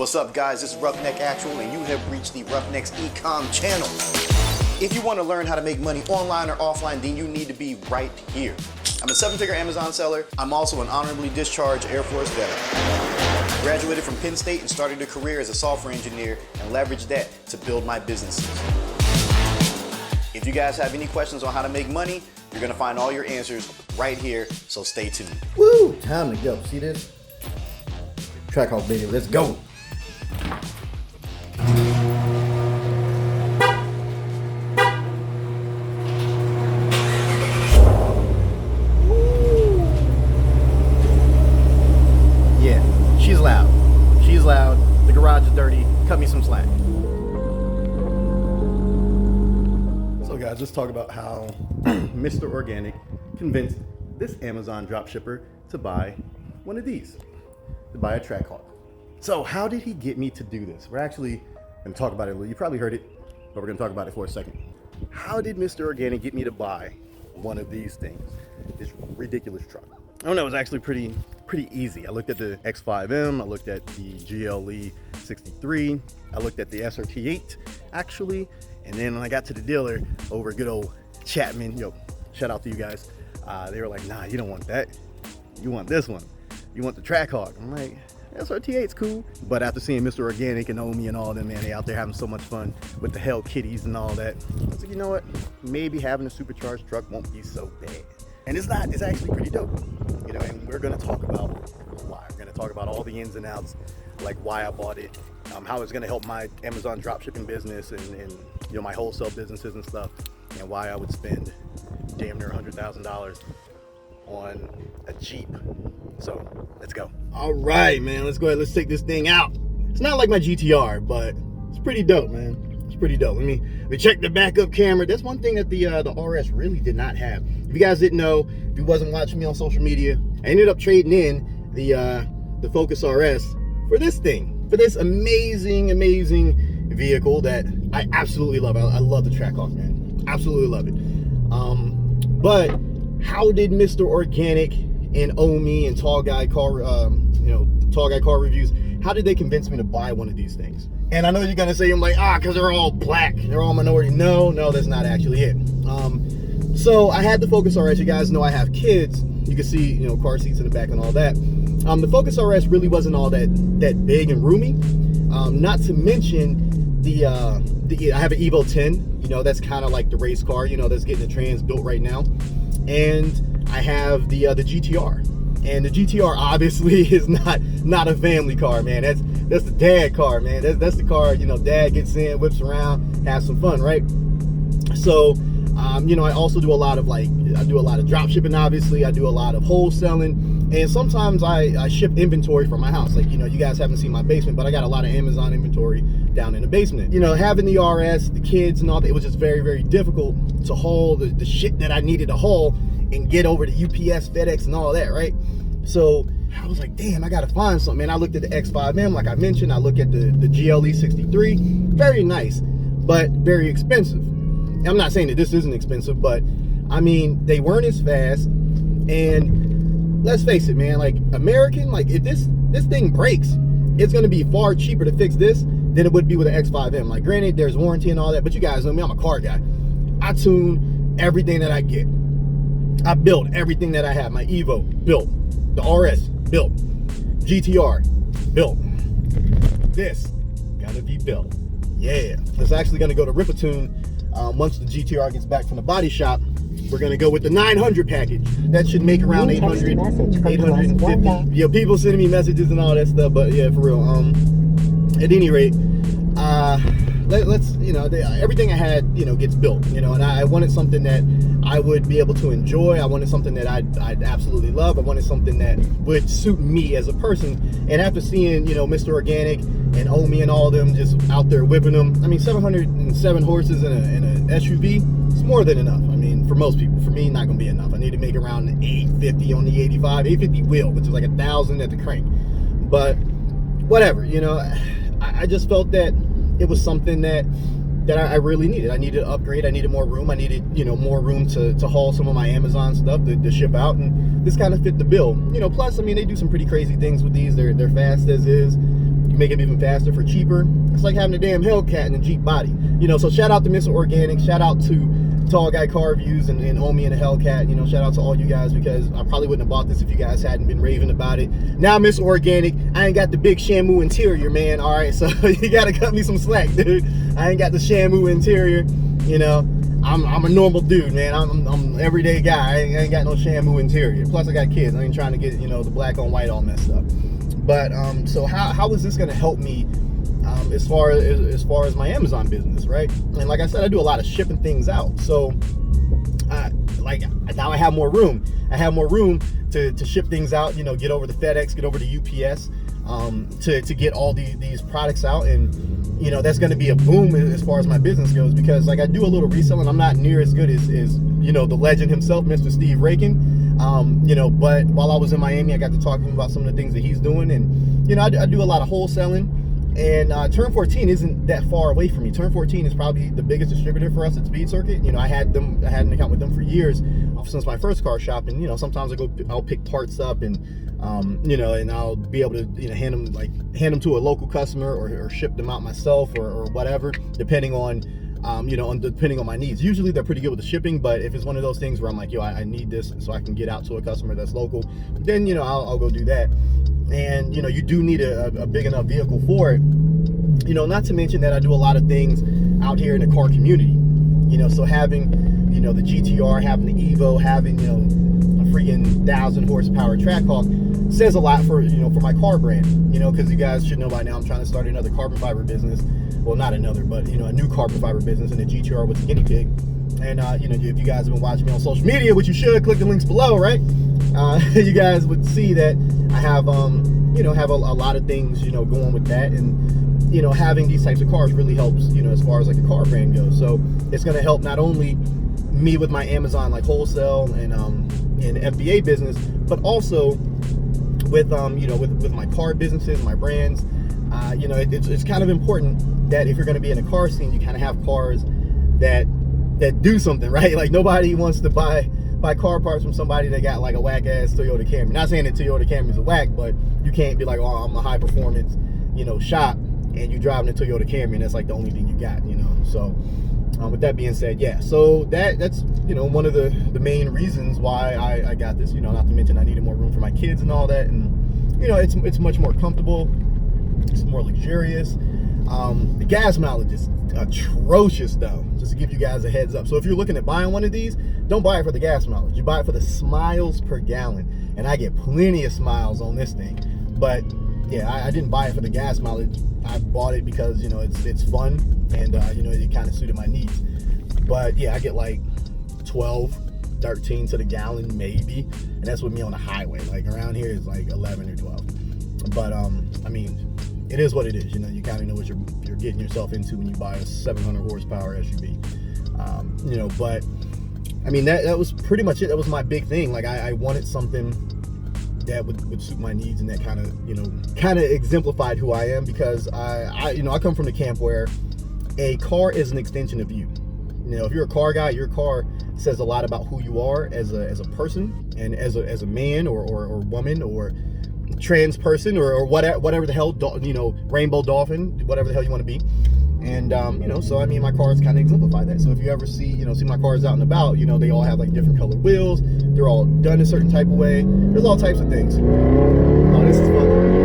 What's up, guys? This is Roughneck Actual, and you have reached the Roughnecks Ecom channel. If you want to learn how to make money online or offline, then you need to be right here. I'm a 7-figure Amazon seller. I'm also an honorably discharged Air Force veteran. Graduated from Penn State and started a career as a software engineer and leveraged that to build my businesses. If you guys have any questions on how to make money, you're gonna find all your answers right here, so stay tuned. Woo! Time to go. See this? Trackhawk, baby. Let's go. Yeah, she's loud. She's loud. The garage is dirty. Cut me some slack. So guys, let's talk about how Mr. Organic convinced this Amazon dropshipper to buy one of these, to buy a Trackhawk. So how did he get me to do this? We're actually going to talk about it a little. You probably heard it, but we're going to talk about it for a second. How did Mr. Organic get me to buy one of these things, this ridiculous truck? I don't know, it was actually pretty easy. I looked at the X5M, I looked at the 𝗙𝗚-63, I looked at the 𝗬𝗡𝗢𝗢𝗡 actually, and then when I got to the dealer over good old Chapman, shout out to you guys, they were like, nah, you don't want that. You want this one. You want the Trackhawk. I'm like, 𝗬𝗡𝗢𝗢𝗡's cool. But after seeing Mr. Organic and 𝗚𝗢𝗢𝗡𝗘 and all them, man, they out there having so much fun with the 𝗬𝗡𝗢𝗢𝗡s and all that. I was like, you know what? Maybe having a supercharged truck won't be so bad. And it's not, it's actually pretty dope. And we're gonna talk about why. We're gonna talk about all the ins and outs, like why I bought it, how it's gonna help my Amazon dropshipping business and my wholesale businesses and stuff, and why I would spend damn near $100,000 on a Jeep. So let's go. All right, man, let's go ahead. Let's take this thing out. It's not like my GTR, but it's pretty dope, man. It's pretty dope. Let me check the backup camera. That's one thing that the RS really did not have. If you guys didn't know, if you wasn't watching me on social media, I ended up trading in the Focus RS for this thing, for this amazing vehicle that I absolutely love. I love the Trackhawk, man. Absolutely love it. But how did Mr. Organic and 𝗚𝗢𝗢𝗢 and Tall Guy Car Reviews, how did they convince me to buy one of these things? And I know you're gonna say, I'm like, because they're all black, they're all minority. No, that's not actually it. So I had the Focus RS. You guys know I have kids. You can see, car seats in the back and all that. The Focus RS really wasn't all that big and roomy. Not to mention I have an Evo 10. That's kind of like the race car. That's getting the trans built right now. And I have the GTR. And the GTR obviously is not a family car, man. That's the dad car, man. That's the car, dad gets in, whips around, has some fun, right? So, I also do a lot of drop shipping, obviously. I do a lot of wholesaling. And sometimes I ship inventory from my house. Like, you guys haven't seen my basement, but I got a lot of Amazon inventory down in the basement. Having the RS, the kids and all that, it was just very difficult to haul the shit that I needed to haul and get over to UPS, FedEx and all that, right? So I was like, damn, I gotta find something, man. I looked at the X5M, like I mentioned. I look at the 𝗙𝗚-63, very nice, but very expensive. I'm not saying that this isn't expensive, but I mean, they weren't as fast. And let's face it, man, like American, like if this thing breaks, it's gonna be far cheaper to fix this than it would be with an X5M. Like granted, there's warranty and all that, but you guys know me, I'm a car guy. I tune everything that I get. I built everything that I have. My Evo, built. The RS, built. GTR, built. This, gotta be built. Yeah. It's actually gonna go to Rip-A-Tune once the GTR gets back from the body shop. We're gonna go with the 900 package. That should make around 800, 850. People sending me messages and all that stuff, but yeah, for real. At any rate, let's everything I had gets built, and I wanted something that I would be able to enjoy. I wanted something that I'd absolutely love. I wanted something that would suit me as a person. And after seeing Mr. Organic and 𝗚𝗢𝗢𝗢𝗢 and all of them just out there whipping them, I mean 707 horses in an SUV, it's more than enough. I mean, for most people. For me, not gonna be enough. I need to make around 850 on the 85, 850 wheel, which is like 1,000 at the crank. But whatever, I just felt that it was something that I really needed. I needed to upgrade. I needed more room. I needed, more room to haul some of my Amazon stuff to ship out, and this kind of fit the bill. Plus, I mean, they do some pretty crazy things with these. They're fast as is. You make it even faster for cheaper. It's like having a damn Hellcat in a Jeep body. You know, so shout out to Mr. Organic, shout out to Tall Guy Car Reviews and Omi and the Hellcat. You know, shout out to all you guys, because I probably wouldn't have bought this if you guys hadn't been raving about it. Now, Mr. Organic, I ain't got the big Shamu interior, man. All right, so you gotta cut me some slack, dude. I ain't got the Shamu interior. You know, I'm a normal dude, man. I'm an everyday guy. I ain't got no Shamu interior. Plus, I got kids. I ain't trying to get, you know, the black on white all messed up. But so how is this gonna help me as far as my Amazon business, right? And like I said, I do a lot of shipping things out. So like now I have more room. I have more room to ship things out, you know, get over the FedEx, get over the UPS, to get all these products out. And you know, that's going to be a boom as far as my business goes, because like I do a little reselling. I'm not near as good as you know, the legend himself, Mr. Steve Rakin. You know, but while I was in Miami, I got to talk to him about some of the things that he's doing. And you know, I do a lot of wholesaling. And Turn14 isn't that far away from me. Turn14 is probably the biggest distributor for us at Speed Circuit. You know, I had an account with them for years, since my first car shop. And you know, sometimes I'll pick parts up, and you know, and I'll be able to, you know, hand them to a local customer, or ship them out myself, or whatever, depending on you know, depending on my needs. Usually they're pretty good with the shipping, but if it's one of those things where I'm like, yo, I need this so I can get out to a customer that's local, then you know, I'll go do that. And you know, you do need a big enough vehicle for it. You know, not to mention that I do a lot of things out here in the car community. You know, so having, you know, the GTR, having the Evo, having, you know, a freaking 1,000 horsepower Trackhawk says a lot for, you know, for my car brand. You know, because you guys should know by now I'm trying to start another carbon fiber business. Well, not another, but you know, a new carbon fiber business, and the GTR with the guinea pig. And you know, if you guys have been watching me on social media, which you should, click the links below, right? You guys would see that I have you know, have a lot of things, you know, going with that. And you know, having these types of cars really helps, you know, as far as like a car brand goes. So it's going to help not only me with my Amazon like wholesale and FBA business, but also with you know, with my car businesses, my brands. You know, it's kind of important that if you're going to be in a car scene, you kind of have cars that do something, right? Like nobody wants to buy car parts from somebody that got like a whack ass Toyota Camry. Not saying that Toyota Camry's a whack, but you can't be like, oh, I'm a high performance, you know, shop, and you're driving a Toyota Camry and that's like the only thing you got, you know. So with that being said, yeah, so that's, you know, one of the main reasons why I got this. You know, not to mention I needed more room for my kids and all that. And you know, it's much more comfortable, it's more luxurious. The gas mileage is atrocious though, just to give you guys a heads up. So if you're looking at buying one of these, don't buy it for the gas mileage, you buy it for the miles per gallon. And I get plenty of smiles on this thing. But yeah, I didn't buy it for the gas mileage. I bought it because, you know, it's fun, and you know, it kind of suited my needs. But yeah, I get like 12, 13 to the gallon maybe, and that's with me on the highway. Like around here is like 11 or 12. But I mean, it is what it is. You know, you kind of know what you're getting yourself into when you buy a 700 horsepower SUV. You know, but I mean, that was pretty much it. That was my big thing. Like I wanted something that would suit my needs, and that kind of, you know, exemplified who I am, because I you know, I come from the camp where a car is an extension of you. You know, if you're a car guy, your car says a lot about who you are as a person, and as a man or woman or trans person or whatever the hell, you know, rainbow dolphin, whatever the hell you want to be. And you know, so I mean, my cars kind of exemplify that. So if you ever see my cars out and about, you know, they all have like different colored wheels, they're all done a certain type of way, there's all types of things. Oh, this is fun.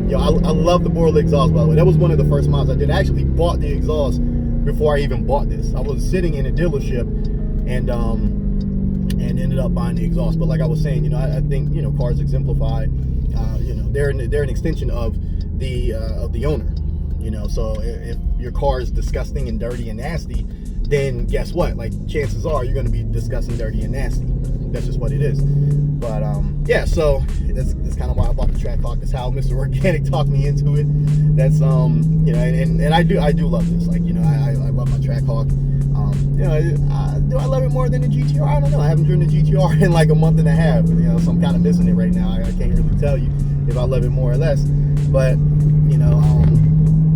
Yo, I love the Borla exhaust, by the way. That was one of the first mods I did. I actually bought the exhaust before I even bought this. I was sitting in a dealership and ended up buying the exhaust. But like I was saying, you know, I think, you know, cars exemplify, you know, they're an extension of the owner. You know, so if your car is disgusting and dirty and nasty, then guess what? Like, chances are you're going to be disgusting, dirty, and nasty. That's just what it is. But yeah, so that's kind of why I bought the Trackhawk. That's how Mr. Organic talked me into it. That's you know, and I do love this. Like, you know, I love my Trackhawk. You know, do I love it more than the GTR? I don't know. I haven't driven the GTR in like a month and a half. You know, so I'm kind of missing it right now. I can't really tell you if I love it more or less. But you know,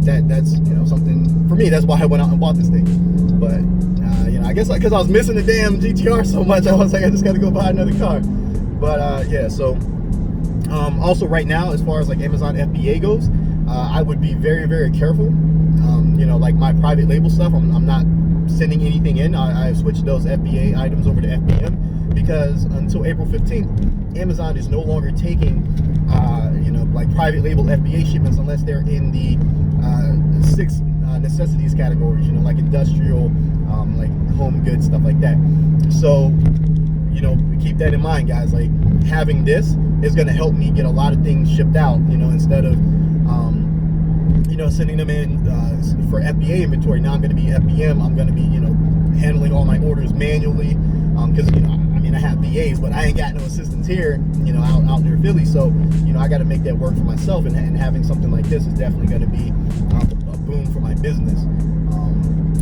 that's, you know, something for me. That's why I went out and bought this thing. But you know, I guess like because I was missing the damn GTR so much, I was like, I just got to go buy another car. But yeah, so Also, right now, as far as like Amazon FBA goes, I would be very, very careful. You know, like my private label stuff, I'm not sending anything in. I switched those FBA items over to FBM because until April 15th, Amazon is no longer taking, you know, like private label FBA shipments unless they're in the 6 necessities categories, you know, like industrial, like home goods, stuff like that. So, you know, keep that in mind, guys. Like, having this is going to help me get a lot of things shipped out, you know, instead of, you know, sending them in for FBA inventory. Now I'm going to be FBM. I'm going to be, you know, handling all my orders manually, because, you know, I mean, I have VAs, but I ain't got no assistants here, you know, out near Philly. So, you know, I got to make that work for myself, and having something like this is definitely going to be a boom for my business.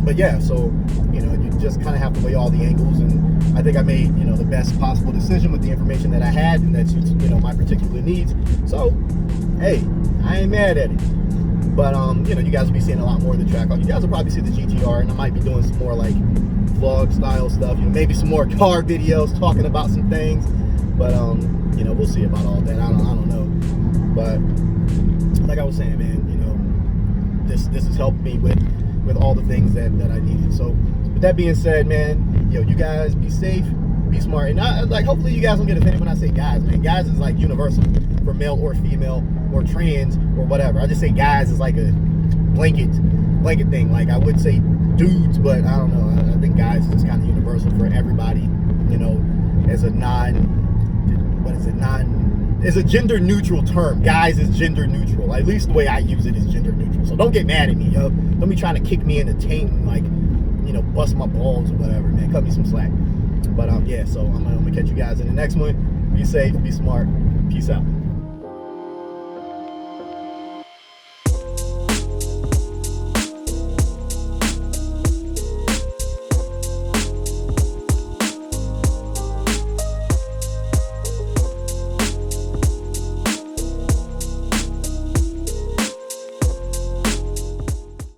But yeah, so, you know, you just kind of have to weigh all the angles, and I think I made, you know, the best possible decision with the information that I had, and that suits, you know, my particular needs. So, hey, I ain't mad at it. But, you know, you guys will be seeing a lot more of the Trackhawk. You guys will probably see the GTR, and I might be doing some more, like, vlog style stuff, you know, maybe some more car videos talking about some things. But, you know, we'll see about all that. I don't know. But, like I was saying, man, you know, this has helped me with all the things that I needed. So, with that being said, man, yo, you guys be safe, be smart, and like, hopefully you guys don't get offended when I say guys, man. Guys is like universal for male or female or trans or whatever. I just say guys is like a blanket thing. Like, I would say dudes, but I don't know. I think guys is kind of universal for everybody, you know, as a it's a gender neutral term. Guys is gender neutral. At least the way I use it is gender neutral. So don't get mad at me, yo. Don't be trying to kick me in the taint and, like, you know, bust my balls or whatever, man. Cut me some slack. But yeah, so I'm gonna catch you guys in the next one. Be safe, be smart. Peace out.